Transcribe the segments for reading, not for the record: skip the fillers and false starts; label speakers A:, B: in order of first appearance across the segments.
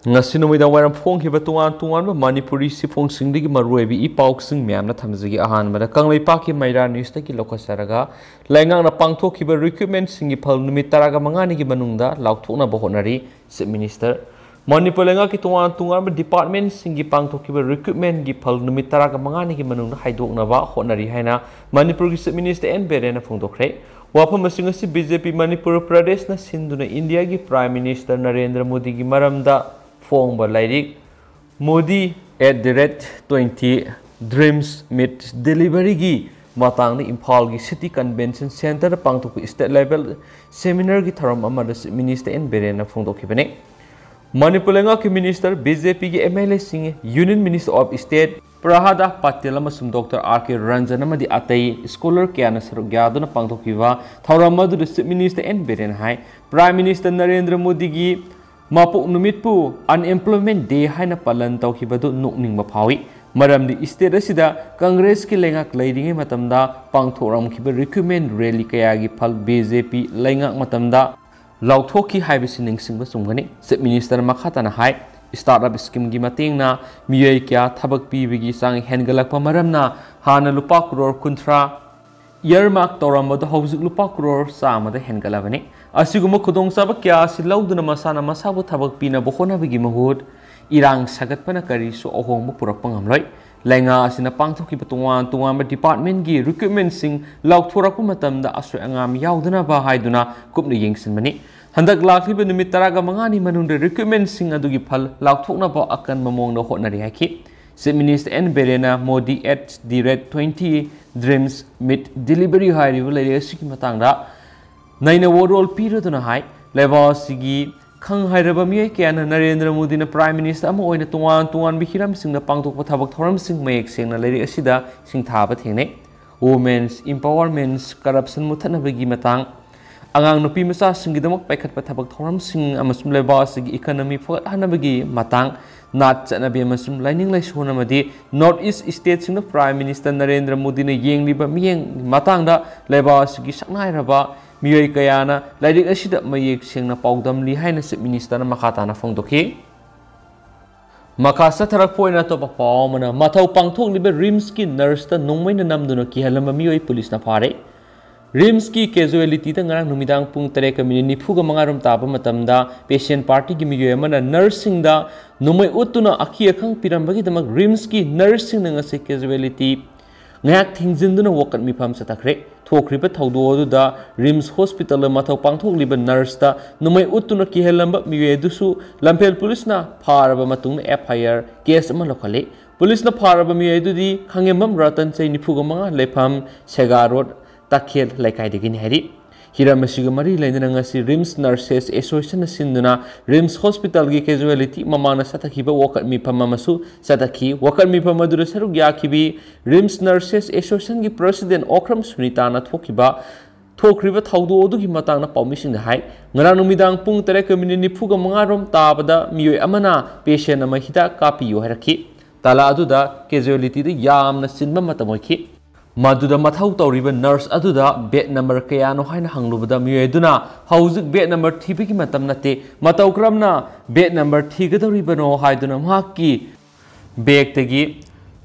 A: ngasi numida waram phongkhiba tungan Manipuri sifongsingi maruebi ipausing myamna thamjigi ahanbada kanglei paki maira news ta ki lokasaraga laingang na pangthokhiba recruitment singi phal numit taraga mangani gi manungda laukthokna bahonari chief minister Manipur lenga ki tungan department singi pangthokhiba recruitment gi phal numit taraga mangani gi manungda haidokna ba honari haina Manipur gi chief minister N Berena phongdokre wafam asing asi BJP Manipur Pradesh na sinduna India gi prime minister Narendra Modi gi maramda Fong Balairik Modi @20 Dreams Meet Delivery gi matang ni Imphal gi City Convention Center pangthok state level seminar gi tharam amada minister N Berena phongdokhibane Manipur lenga ki minister BJP gi MLA sing Union Minister of State Prahada Patel amasung Dr. RK Ranjan amadi atai scholar kyana saruk gyaduna pangthokhiba tharam madu minister N Berena hai Prime Minister Narendra Modi gi Mapuk numitpu unemployment day haina palan tawkhibadu nukning maphawi maramdi state asida Congress ki lengak leiringe matamda pangthoram khiba recruitment rally kaya gi phal BJP lengak matamda lauthokhi haibisi ningsingba sumgani chief minister makhatana hai startup scheme gi matengna Miyoi kya thabak pibigi sang hengalakpa maramna hana lupa crore kunthra earmark toramadu hauzik lupa crore samada hengalabani asiguma khudong saba kya silauduna masana masabu thabak pina bokhona bigi mahut irang sagatpana kari so ohongbu purakpa ngamloi lenga asina pangthokhi tungan department gi recruitment sing laukthorappa matamda asoi angam yauduna ba haiduna kupni yengsinmani handak lakliba numit taraga mangani manungda recruitment sing adugi phal laukthokna ba akan mamongna honari haki chief minister N Berena Modi @20 Dreams Meet Delivery hairibu leire asiki matangda Naina warol piraduna hai leba sigi khang hairaba miyai kyana Narendra Modi na prime minister ama oina tungan bihiram singna pangthokpa thabak thoram sing mayek sengna leiri asida singthaba thengne women's empowerment corruption muthanabagi matang angang nupi macha singidamak paikhatpa thabak thoram sing amasum leba sigi economy phagathanabagi matang nat chanabi amasum lining laisona madi north east state singna prime minister Narendra Modi na yengliba miyeng matangda leba sigi saknairaba Miyoi kayana lairik asida mayek sengna paudamli haina chief minister na makhatana phongdokhi makasa tharak poina to papaw mana mathau pangthok libe rims ki nurse ta nongmaina namduna ki halama Miyoi police na phare rims ki casualty ta ngarang numidang pung 3:45 taba matamda patient party gi Miyoi amana nursing da numai utuna akhi akhang pirambagi damak rims ki nursing na ngase casualty ngayak thingjinduna wakat mifam satakre thokriba thaudo da rims hospital mathau pangthok liba nurse ta numai utuna ki helamba Miyoi dusu lampel police na pharaba matung FIR case ama lokhale police na pharaba Miyoi dudi khangemam ratan chai nifugama lefam Sega road takhel laikai digini hari hiramasiga mari lainana ngasi rims nurses association sinduna rims hospital gi casualty mamana satakhiba wakat mifam amasu satakhi wakat mifam adura saruk yakhibi rims nurses association gi president Okram Sunita na thokriba thaudo odugi matangna pawmising hai ngarang numidang pung 3:45 rom tabada Miyoi amana patient ama hida kapiyo harakhi tala aduda casualty de yamna sinba matamoikhi Maduda mathau tawriba nurse aduda bed number kayano haina hanglubada Miyoi duna hauzik bed number thibigi matam nate matau kramna bed number thigadoribano haiduna mahaki bag tagi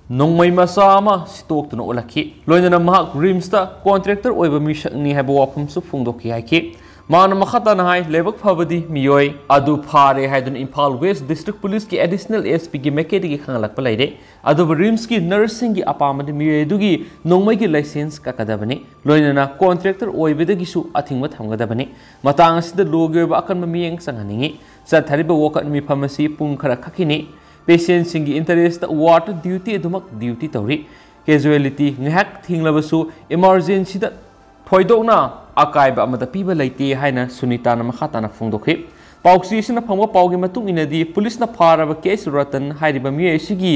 A: nongmai masa ama sitok tuna olakhi loinana mahak rims ta contractor oiba misakni haiba wafam su phungdoki haiki mana makhata na hai lebak phabadi Miyoi adu phare haidun Imphal West District Police ki additional SP ki mekedi ki khanglak palaire adu rims ki nursing ki apamadi Miyoi dugi nongmai ki license ka kadabani loinana contractor oibedagi su athingma thamgadabani matang asida logeba akan miyeng sanghaningi sathariba wokat mi pharmacy pung khara khakini patient singi interest water duty dumak duty tawri casualty ngahak thinglabasu emergency da thoidokna akaiba amada piba leite haina Sunita na makhatana phongdokhi pauksi sina phangwa paugi matung inadi police na pharaba case ratan hairiba Miyoi sigi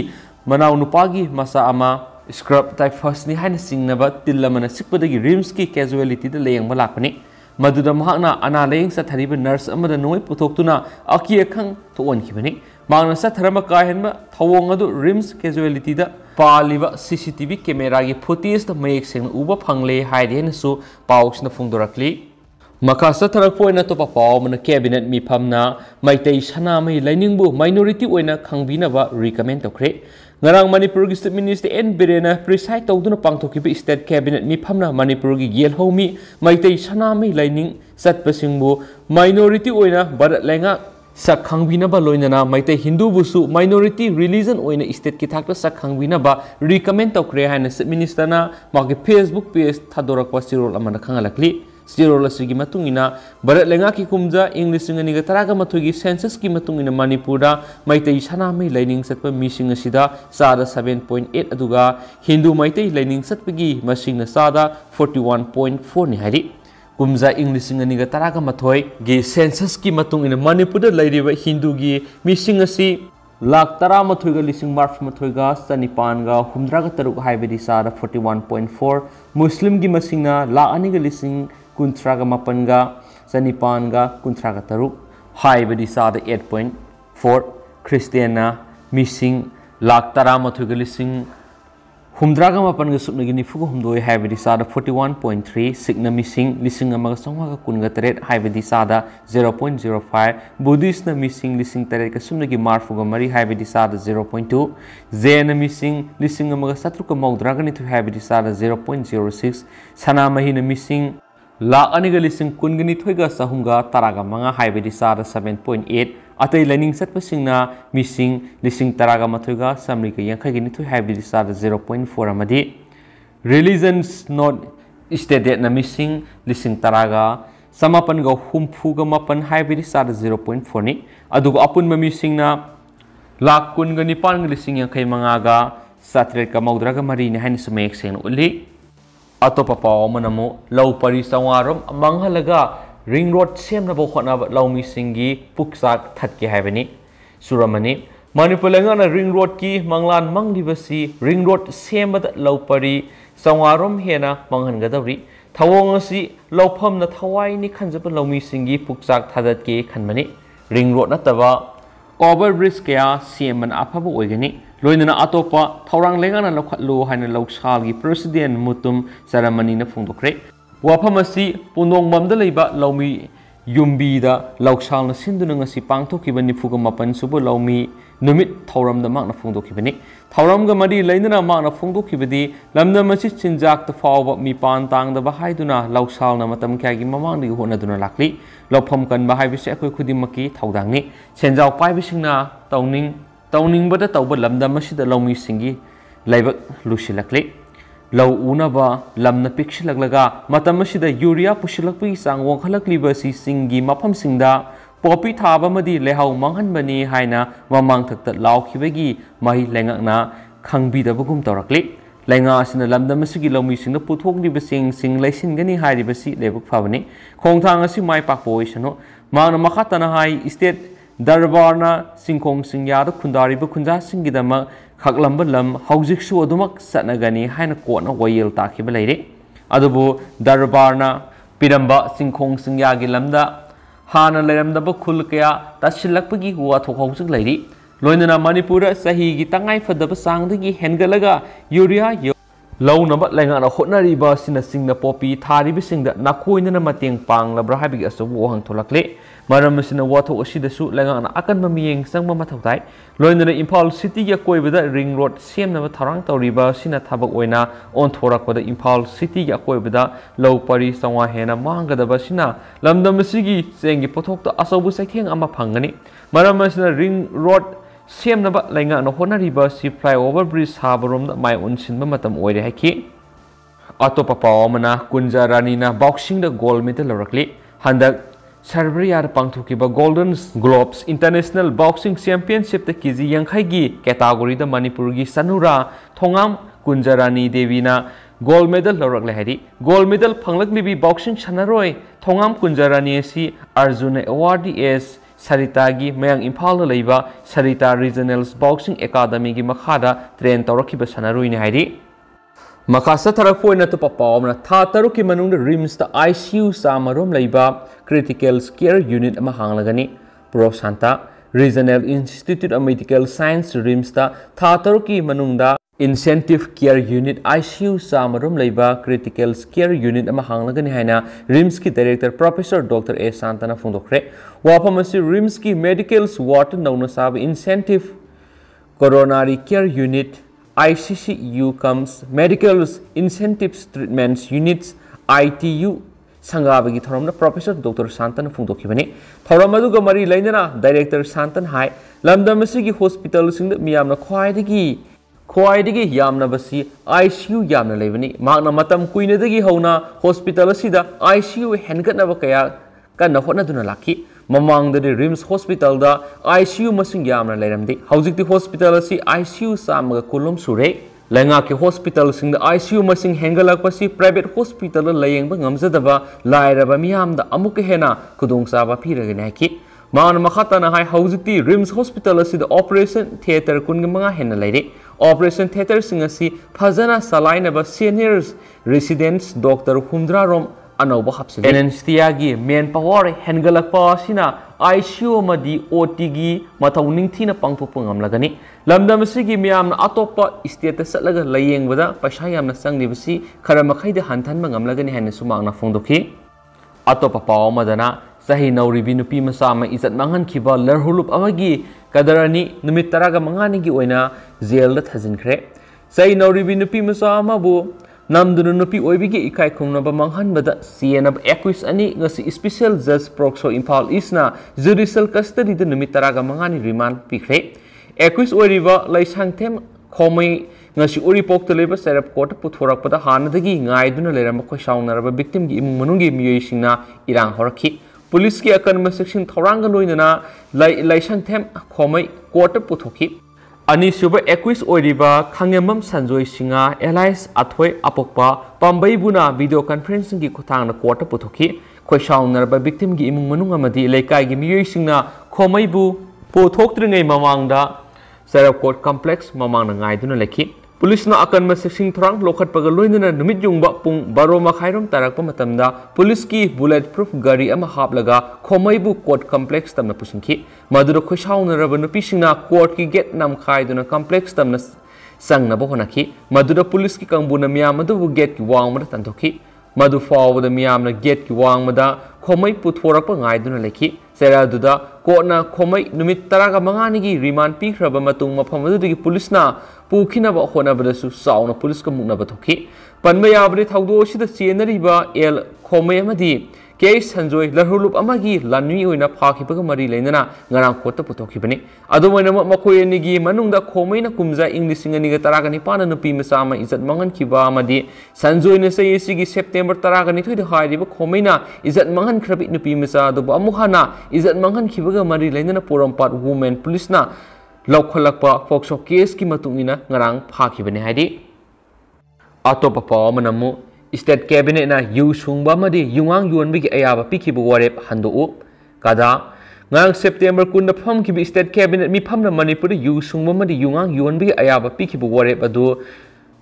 A: manau nupagi masa ama scrub typhus ni haina singnaba tillamana sikpadagi rims ki casualty da leyangba lakpani maduda mahakna ana leyang sathariba nurse amada noi putoktuna aki akhang thoonkhibani mangna satharama kahenma thawong adu rims casualty da paliba CCTV camera gi footage da mayek seng uba phangle haide na su pausna phungdorakli Maka satharak poina to papaw mana cabinet mi phamna maitai sana mai lainingbu minority oina khangbina ba recommend tokre ngarang Manipur gi State Minister N Birena preside tawduna pangthokiba state cabinet mi phamna Manipur gi gel homi maitai sana mai laining satpasingbu minority oina barat lenga sak khangbina ba loinana maitai Hindu busu minority religion oina state ki thakta sak khangbina ba recommend tokre haina State Minister na magi Facebook page thadorak pa sirol amana khangalakli Zero lasigi matungina barat lenga ki kumja English ngani ga taraga mathugi census ki matungina Manipura maitai sana mai lining satpa missing asida sada 7.8 aduga Hindu maitai lining satpagi masing na sada 41.4 ni hari kumja English ngani ga taraga mathoi gi census ki matungina Manipura lairiba Hindu gi missing asi lakh तरा मथुगा लिसिंग मार्फ मथुगा सनिपानगा हुमद्रागा तरुक हाइबेदी सादा 41.4 मुस्लिम की मसिंगना लाख अनिगा लिसिंग कुंथ्रागा मपनगा सनिपानगा कुंथ्रागा तरुक हाइबेदी सादा 8.4 क्रिस्टियना missing lakh तरा मथुगा लिसिंग हुमद्रागा मपनगा सुपनगी निफुगा हुमदोय हाइबेदी सादा 41.3 सिग्ना missing लिसिंग अमगा संवागा कुनगा तरेट हाइबेदी सादा 0.05 Buddhist न missing लिसिंग तरेट का सुपनगी मार्फुगा मरी हाइबेदी सादा 0.2 जैन मिसिंग लिसिंग अमगा सत्रुका मौद्रागा निथु हाइबेदी सादा 0.06 सनामही न मिसिंग ला अनिगा लिसिंग कुनगनी थोइगा सहुंगा तरागा मंगा हाइबेदी सादा 7.8 अतै लाइनिंग सत्पसिंगना मिसिंग लिसिंग तरागा मथुगा समरिका यांखैगी निथुइ हाइबेदी सादा 0.4 अमदी रिलीजन्स नॉट स्टेटेड न मिसिंग लिसिंग तरागा समापनगा हुमफुगा मपन हाइबेदी सादा 0.4 नि अदुगा अपुन मिसिंगना लाख कुनगा निपान लिसिंग यांखै मंगागा सात्रेका मौद्रागा मरी नि हानि सुमेक सेन उली अतोपा पाव मनमो लौ परि सवारम मंगलगा रिंग रोड सेमनब होटनब लौमी सिंगी पुकसाक थटके हाइबनी सुरमनी मणिपुर लेंगाना रिंग रोड की मंगलान मंगलिबसी रिंग रोड सेमबद लौपरी सवारम हेना मंगनगदौरी थवोंग असि लौफम न थवाइनि खंजब लौमी सिंगी पुकसाक थदतके खनमनी रिंग रोड नतबा ओवर ब्रिज कया सेमन अफब ओइगनी लोइनना अतोपा थौरांग लेंगाना लौखलो हाइना लौसालगी प्रेसिडेंट मुतुम सरमनी न फोंदोखरे वाफम असि पुनोंग ममदा लेबा लौमी युम्बीदा लौसालना सिंदुना ngasi पांगथोखिबा निफुगा मपन सुबु लौमी नुमित थौरमदा माकना फोंदोखिबनी थौरमगा मरी लैनना माकना फोंदोखिबदी लमदा मसि चिंजाक त फावबा मिपान तांगदबा हाइदुना लौसालना मतम क्यागी ममांगदि होनदुना लाक्ली लौफम कनबा हाइबिसे अखोय खुदिमकी थौदांगनी सेंजाव पाइबिसिंगना तौनिंगबदा तौबा लमदा मसिदा लौमी सिंगी लाइबक लुसिलक्ली लौ उनबा लमना पिक्सिलगलगा मतम मसिदा यूरिया पुसिलकपी सांग वंखलकलिबसी सिंगी मफम सिंगदा पोपी थाबा मदि लेहाउ मंगहनबनी हाइना ममांग थक्ता लाउखिबगी महि लेंगना खंगबिदबगुम तौरकली लेंगा असिना लमदम मसिगी लौमी सिंगदा पुथोकलिबा सिंग लैसिनगनी हारिबसी लेबक फाबनी खोंगथांग असि माइ पाकपोइसनो मांगना मखातना हाइ स्टेट दरबारना सिंखोंग सिंगयाद खुंदारिबा खुंजा सिंगिदमा खगलंब लम हौजिकसु अदुमक सनगनी हाइना कोना वयल ताखिबा लैरे अदुबु दरबारना पिरंबा सिंखोंग सिंगयागी लमदा हाना लेरमदबा खुल कया तसिलकपगी वाथोक हौजिक लैरी लोइनना मणिपुर सहीगी तंगाई फदबा सांगदगी हेनगलगा यूरिया लौनबा लेंगाना होटनरिबा सिना सिंगना पोपी थारिबा सिंगदा नाकोइनना मतेंग पांगलब्रा हाबिगी असबु वहंग थोलकले मरम सिना वाथोक असिदसु लेंगाना अकनबा मियेंग संगबा मथौताई लोइनना इम्फाल सिटी या कोइबदा रिंग रोड सेमनबा थरांग तौरिबा सिना थबक ओइना ओनथोरकबदा इम्फाल सिटी या कोइबदा लौ परि संवा हेना मांगदबा सिना लमदम सिगी सेंगी पोथोकता असबु सैथेंग अमा फंगनी मरम सिना रिंग रोड सेमनबा लेंगाना होटनरिबा सि फ्लाईओवर ब्रिज साबरोम माइ उनसिनबा मतम ओइरे हाइखि अतोपा पावमना कुंजा रानीना बॉक्सिंग द गोल्ड मेडल लौरकली हंदक सर्वरियार पांथोकिबा golden globes international boxing championship द केजी यांखैगी कैटेगरी द मणिपुरगी सनुरा थोंगाम कुंजा रानी देवीना गोल्ड मेडल लौरकले हाइदि गोल्ड मेडल फंगलकलिबी बॉक्सिंग सनरोय थोंगाम कुंजा रानी असि अर्जुन अवार्डी एस सरितागी मयांग इम्फाल लैबा सरिता रीजनल्स बॉक्सिंग एकाडमी की मखादा ट्रेन तौरखिबा सनरुइने हाइदि मखासा थरपोइना तो पापावना था तरुकी मनुंग रिम्स द आईसीयू सामरोम लैबा क्रिटिकल केयर यूनिट अमा हांगलगनी प्रो सांता regional institute of medical science RIMS द था तरुकी मनुंग द Incentive Care Unit ICU Samarum Leba Critical Care Unit ama hanglagani haina RIMS ki Director Professor Dr. A Santana Fundokre wapamasi RIMS ki Medicals Ward nauna sab Incentive Coronary Care Unit ICCU comes Medicals Incentives Treatments Units ITU Sangabagi Thoramna Professor Dr. Santana Fundokibani Thoramadu Mari Lainana Director Santan Hai Lamdamasigi Hospital Sing the Miyamna Khoidigi yamna basi ICU yamna levani magna matam kuinadagi hauna hospital asida ICU hengatna bakaya kana hotnaduna laki mamangdari RIMS hospital da ICU masing yamna leramdi haujikti hospital asi ICU samga kulum sure lenga ke hospital sing da ICU masing hengalakpasi private hospital layengba ngamjadaba lairaba miyamda amuk hena kudungsaba piragani ki मान मखाताना हाय हौजिकती RIMS hospital asida operation theater kunga manga henna leire operation theater singasi फजना salainaba seniors residents doctor humdra rom anauba hapsile anesthesia gi main power hengalakpa asina ICU madi OT gi mathau ningthina pangthokpa ngamlagani lamdam asigi miyamna atopa state satlaga layengwada paisa yamna sanglibasi khara makhaida hanthanma ngamlagani henna sumangna phongdokhi atopa paw madana Sahi Nauribi Nupi Masama is at Mangan Kiba Lerhulup Amagi Kadarani Numitaraga Mangani Oina Zel that has in cre. Sahi Nauribi Nupi Masama bu Namdunu Nupi Oibigi Ikai Kumnaba Manghan Bada Sienab Equis Ani Nasi Special Judge Proxo Impal Isna Judicial Custody the Numitaraga Mangani Riman Pikhre. Equis Oriva Laisangtem Komai Nasi Uri Pok to Labor Serap Court Puturak Pada Hanadagi Naiduna Leramaco Shaunaraba victim Munungi Miyoi Singna Irang Horaki. Police ki akan section thoranga loinana laisang them khomai court puthoki ani suba 21 oiriba khangemam sanjoi singa allies athoi apokpa pambai buna video conferencing ki khuthang na court puthoki khoisaungnar ba victim gi imung manung amadi leikai gi miyoi singna khomai bu pothoktrngai mamangda sarap court complex mamang na ngai duna lekhi Police na akan section thorang lokhat pagaloinana numit jungba pung baro makhairom tarakpa matamda police ki bulletproof gari ama haplaga khomaibu court complex tamna pusinki maduro khosauna rabanu pisingna court ki gate nam khaiduna complex tamna sangna bo honaki maduro police ki kangbuna miyamadu gate ki wangmada tantoki madu fawda miyamna gate ki wangmada khomai puthorakpa ngaiduna lekhi seraduda courtna khomai numit taraga mangani gi remand pikhraba matung mafamadu police na Pukinaba Honabadasu Sauna Police Kamunaba Toki, Panmayabri Taudoshida Sienariba El Komayamadi, Case Hanjoy, Lahulup Amagi, Lanui in a Pakipa Mari Lena, Naran Kota Putokibani, Adamana Makoyanigi, Manunda Komena Kumza, English Singaniga Taragani Pana Nupi Masama is at Mangan Kiba Madi, Sanjo in a Sayasigi September Taragani to the High River Komena is at Mangan Krabit Nupi Masa, the Bamuhana is at Mangan Kibaga Mari Lena Poram Part Woman Police na. Laukalakpa Foxo case ki matungina ngarang phakibani haidi atopa paw manamu state cabinet na yu sungba madi yungang yuanbi ki ayaba pikibu warep handu kada ngang September kun da pham ki state cabinet mi pham na Manipur yu sungba madi yungang yuanbi ki ayaba pikibu warep adu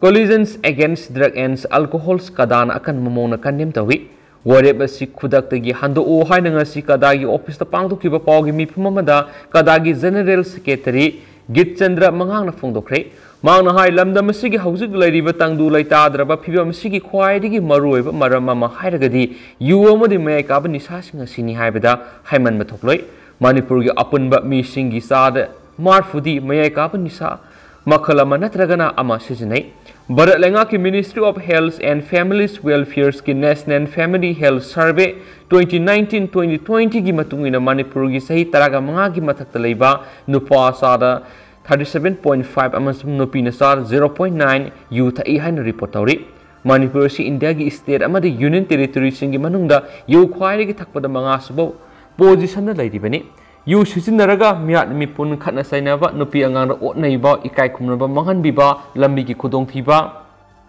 A: collisions against drug and alcohols kadana akan mamona kanem tawi warep asi khudakta gi handu haina ngasi kadagi office ta pangtu ki ba pawgi mi phumamada kadagi general secretary Gitchandra mangang na phongdokre mangna hai lamdam asigi haujik lairiba tangdu laitadraba phibam asigi khwaidigi maruiba marama ma hairagadi yu amadi mai ka ba nisa singa sini haibada haiman mathokloi Manipur gi apunba mi singi sada marfudi mai ka ba nisa makhalama natragana ama sijinai Bharat Lenga ki Ministry of Health and Families Welfare ki National Family Health Survey 2019-2020 ki matungina Manipur gi sahi taraga manga gi mathakta leiba nupa sada 37.5 amasung nupi na sada 0.9 yu thai haina report tawri Manipur si India gi state amadi union territory singi manungda yu khwairi gi thakpada manga subo position na leiribani yu sisinaraga miat mi pun khatna sainaba nupi angang ra otnaiba ikai khumnaba manghanbiba lambi gi khudongthiba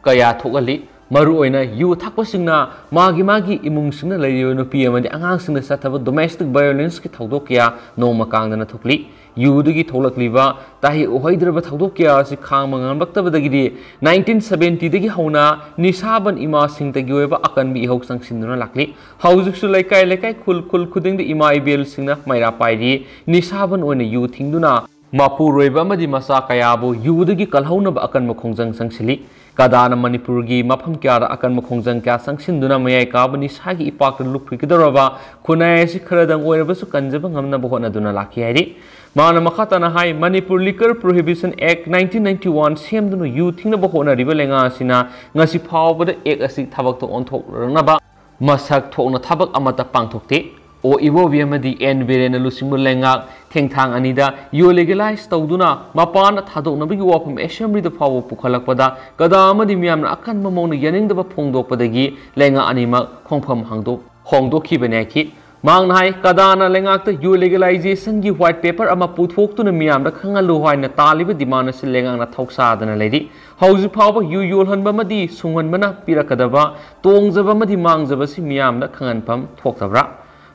A: kaya thogali maru oina yu thakpasingna magi imung singna leiriba nupi amadi angang singna sathaba domestic violence ki thodok kya noma kangdana thokli yu digi tholakliba tahi ohoidraba thodok kya si khang mangan baktabadagi 1970 dagi hauna nisaban ima singtagi oiba akanbi ihok sangsinduna lakli haujuksu laikai khul khuding de ima ibel singna maira pairi nisaban oina yu thingduna Mapuroiba amadi masa kayabu yudagi kalhaunaba akanba khongjang sangsili kadana Manipurgi mafam kyara akanba khongjang kya sangsinduna mayai kabani sagi ipakta lukhrikidoraba khunai si kharadang oirabasu kanjaba ngamnaba hotnaduna laki hairi mana makhatana hai Manipur Liquor Prohibition Act 1991 semduna yu thingnaba hotnariba lenga asina ngasi phawbada ek asi thabakto onthokranaba masak thokna thabak amata pangthokte o ibobi amadi envirena lusimbu lenga thengthang anida yo legalize tawduna mapana thadoknabagi wafam assembly da phawo pukhalakpada kada amadi miyamna akanba mawna yaningdaba phongdokpadagi lenga anima khongpham hongdokhibane ki mangna hai kadana lengakta yo legalization gi white paper ama puthoktu na miyamda khangalu haina taliba dimana sil lenga na thoksadana leidi hauji phawba yu yolhanba madi sunghanbana pirakadaba tongjaba madi mangjaba si miyamda khanganpham thoktabra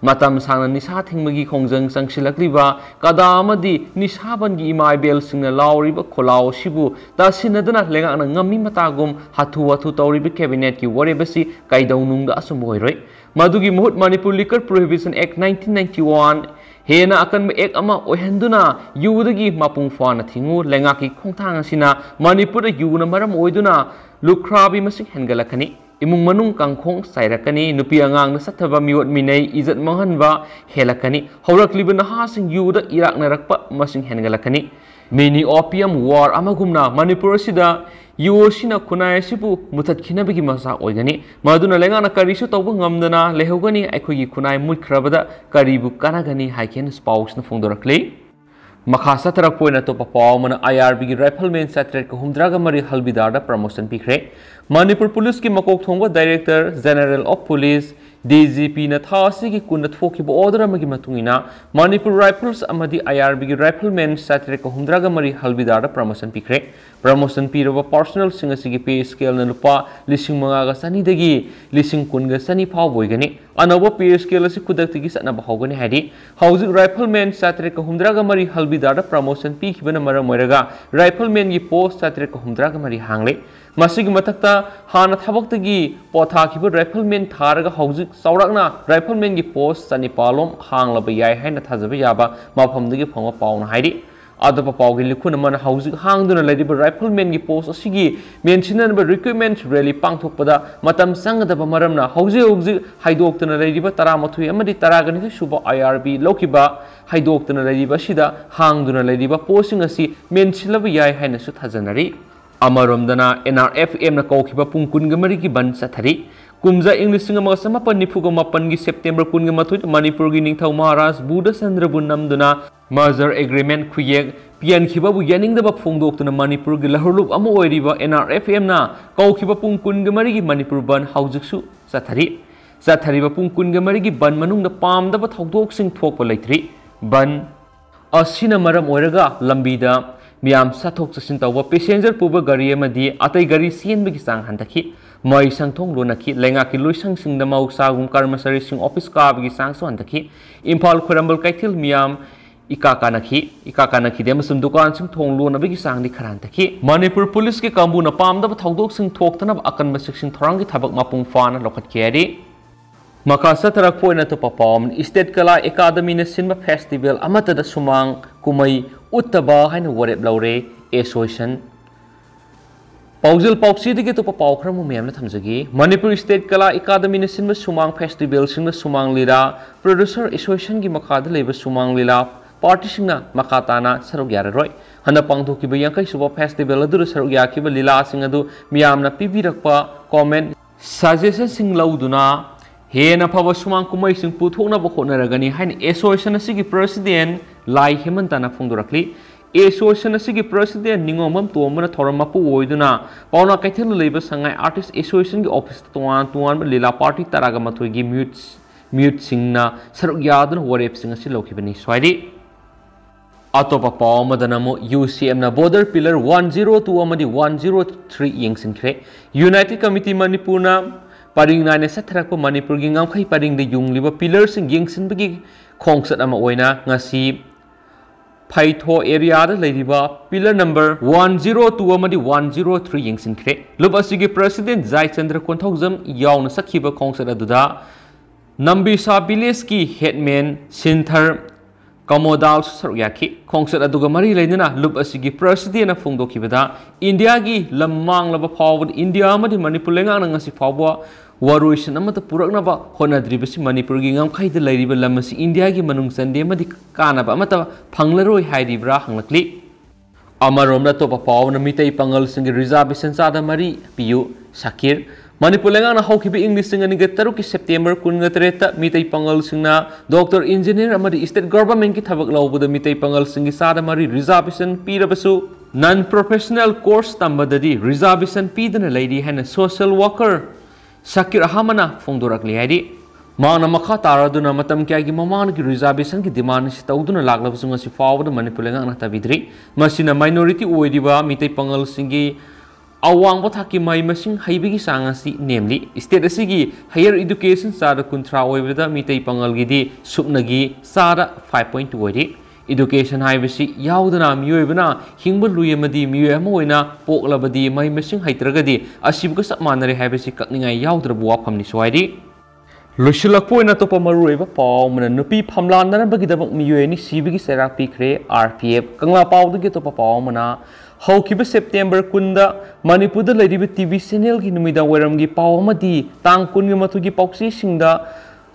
A: matam sangna nisa thingmagi khongjang sangsilakliba kada amadi nisabangi imaibel singna lauriba kholaw sibu tasinadana lengakna ngami matagum hathu tawriba cabinet ki warebasi kaidaunungda asumboiroi madugi muhut Manipur Liquor Prohibition Act 1991 hena akan ek ama ohenduna yudagi mapung fana thingu lengaki khongthang asina Manipur da yuna maram oiduna lukhrabi masik hengalakani imung manung kangkhong sairakani nupi angang na sathaba miwat minai izat manghanba helakani haurakliba naha sing yuda irak narakpa masing hengalakani mini opium war amagumna Manipur sida yuosina kunai sibu mutat khinabagi masa oigani maduna lengana karisu tawbu ngamdana lehogani aikhogi kunai mutkrabada karibu kanagani haiken spouse na phongdorakle Makasa tarak poina to papaw mana IRB gi rifleman satret ko humdraga mari halbidar da promotion pikre Manipur Police ki makok thongba Director General of Police DGP na thasi ki kunat foki bo order amagi matungina Manipur Rifles amadi IRB gi rifleman satret ko humdraga mari halbidar da promotion pikre promotion piroba personal singa sigi pay scale na lupa lising mga ga sani dagi lising kun ga sani phaw boigani anoba pay scale asi kudak tigi satna bahogani hadi housing rifleman satret ko humdraga mari halbidar da promotion pi khibana mara moiraga rifleman gi post satret ko humdraga mari hangle masigi matakta hana thabak tagi potha khiba rifleman tharaga housing saurakna rifleman gi post sani palom hanglaba yai haina thajaba yaba mafam dagi phangwa pauna haidi adapa pawgi likhuna man housing hangduna ladiba rifleman gi post asigi mentionan ba recruitment rally pangthokpada matam sangadaba maramna hauji haidoktuna ladiba 13 amadi 19 suba IRB lokiba haidoktuna ladiba sida hangduna ladiba posting asi menchilaba yai haina su thajanari amaromdana NRFM na kawkiba pung kungamari gi ban sathari kumja English singa samapan nifuga mapan gi September kunga matut Manipur gi ningthau Maharaj Buddha Chandra bunamduna merger agreement khuyek pian khiba bu yaning da phongdoktuna Manipur gi lahurlup ama oiriba NRFM na kawkiba pung kunga mari gi Manipur ban haujiksu sathari ba pung kunga mari gi ban manung da pam da thaudok sing thokpa leitri ban asina maram oiraga lambida miyam sathok chasin tawba passenger puba gari amadi atai gari sienbagi sang handaki mai sangthong lonaki lenga ki loisang singda mausagum karmasari sing office kabagi sang so handaki Imphal khurambal kaithil miyam ikakanaki demasum dukan sing thong lonabagi sang di kharantaki Manipur Police ki kambu na pamda thaudok sing thoktanab akan masik sing thorangi thabak mapung fana lokhat keri Makasa tarak poina to papam State Kala Academy na Cinema Festival amata da sumang kumai uttaba haina warep laure association Paujil Pauksi digi to papaw khram mem na thamjagi Manipur State Kala Academy na Cinema Sumang Festival singna sumang lira producer association gi makada leba sumang lila party singna makatana saruk yararoi hana pangthoki ba yankai suba festival adu saruk yakiba lila sing adu miyamna pibirakpa comment suggestion sing lauduna hena phaba sumang kumai sing puthokna ba khonaragani hain association asigi president Lai Hemantana phongdorakli association asigi president ningomam tomana thoramapu oiduna pauna kaithil leiba sangai artist association gi office tuan lila party taraga mathoi gi mute singna saruk yadun warep sing asi lokibani swadi atopa pawmadanamo UCM na border pillar 102 amadi 103 yengsinkhre United Committee Manipur na paring nane satharakpa Manipur gi ngamkhai paring de yungliba pillar sing yengsinbagi khongsat ama oina ngasi Phaitho area da leiriba pillar number 102 amadi 103 yengsinkhre lubasigi president Jai Chandra Konthokjam yauna sakhiba khongsat aduda Nambisa village ki headman Sinthar Kamodal saruk yaki khongsat aduga mari leidana lup asigi president na phongdokhibada India gi lamang laba phawd India amadi Manipur lengang ngasi phawwa waruisan amata puraknaba honadribasi Manipur gi ngamkhai de leiriba lamasi India gi manung sande amadi kanaba amata phanglaroi hairibra hanglakli amaromda topa phawna mitai pangal singi reservation sada mari piyu Shakir Manipur lengang na hawkibi English singa ni gataru ki September kun gatreta mitai pangal singna Doctor Engineer amadi state government ki thabak lawbuda mitai pangal singi sada mari reservation pirabasu non professional course tambadadi reservation pidana lady hana social worker Shakir Ahamana phongdorakli haidi Mana makha taraduna matam kya gi mamana ki reservation ki demand si tawduna laglabasu ngasi fawda Manipur lengang na tabidri masina minority oidiba mitai pangal singi awang bothaki mai masing haibigi sangasi namely state asigi higher education sada kunthra oibada mitai pangal gidi supnagi sada 5.2 ori education haibasi yaudana miyoibana hingba luyamadi miyoyama oina poklabadi mai masing haitragadi asibga sapmanare haibasi kakningai yaudrabu wafamni swaidi Lushilakpoina topa marueba paw mana nupi phamlanabagi Miyoi ni Sibagi Cheirak Pikhre RPF kangla pawdagi topa paw mana hawkiba September kunda Manipurda leiriba TV channel gi numida wairamgi paw amadi tang kun gi matugi pauksi singda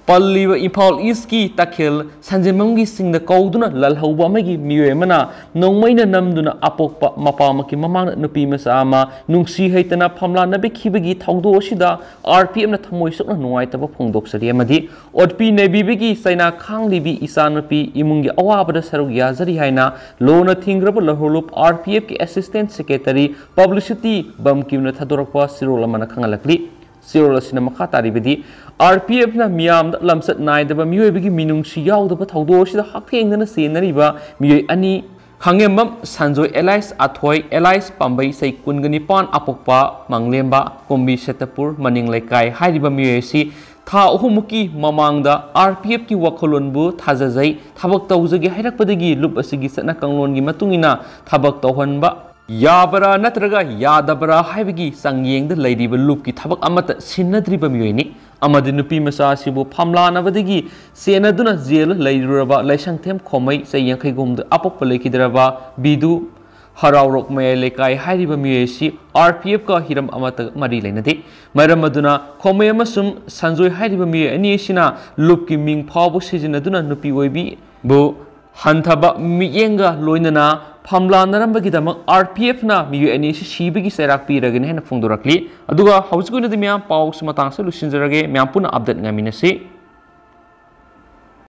A: Palliba Impal East ki takhel sanjemamgi singda kauduna lalhauba amagi Miyoi mana nongmaina namduna apokpa mapamaki mamang nupi masa ama nungsi haitana phamlanabagi khibagi thongdo sida RPF na thamoi sokna nuaitaba phongdoksari amadi odpi nebibigi saina khanglibi isanupi imungi awabada saruk yazari haina lona thingraba laholup RPF ki assistant secretary publicity bamkimna thadorakpa sirola mana khangalakli sirola sina makha taribidi RPF na miyam da lamsat naidaba Miyoi bigi minungsi yaudaba thawdo sida hakthengdana senariba Miyoi ani khangembam sanjoi Elias Athoi Elias Pambai sai kungani pan apokpa manglemba kombi setapur maning laikai hairiba Miyoi si tha ohumuki mamangda RPF ki wakholonbu thajajai thabak tawjagi hairakpadagi lup asigi satna kanglon gi matungina thabak tawhanba Yabara natraga yadabara haibigi sangyengda leiriba lup ki thabak amata sinnadriba Miyoi ni amadi nupi masa sibu phamlanabadagi senaduna jail leiruraba laisangthem khomai sayangkhaigomda apokpa leikidraba bidu haraurok mai lekai hairiba Miyoi si RPF ka hiram amata mari leinade maram aduna khomai amasum sanjoi hairiba Miyoi ani sina lup ki ming phawbu sijinaduna nupi oibi bu hanthaba miyenga loinana phamlanarambagidamak RPF na Miyoi ani si Sibagi Cheirak piragani hena phongdorakli aduga hausikuna de miam paw sumatang sa lusinjarage miam puna update ngaminasi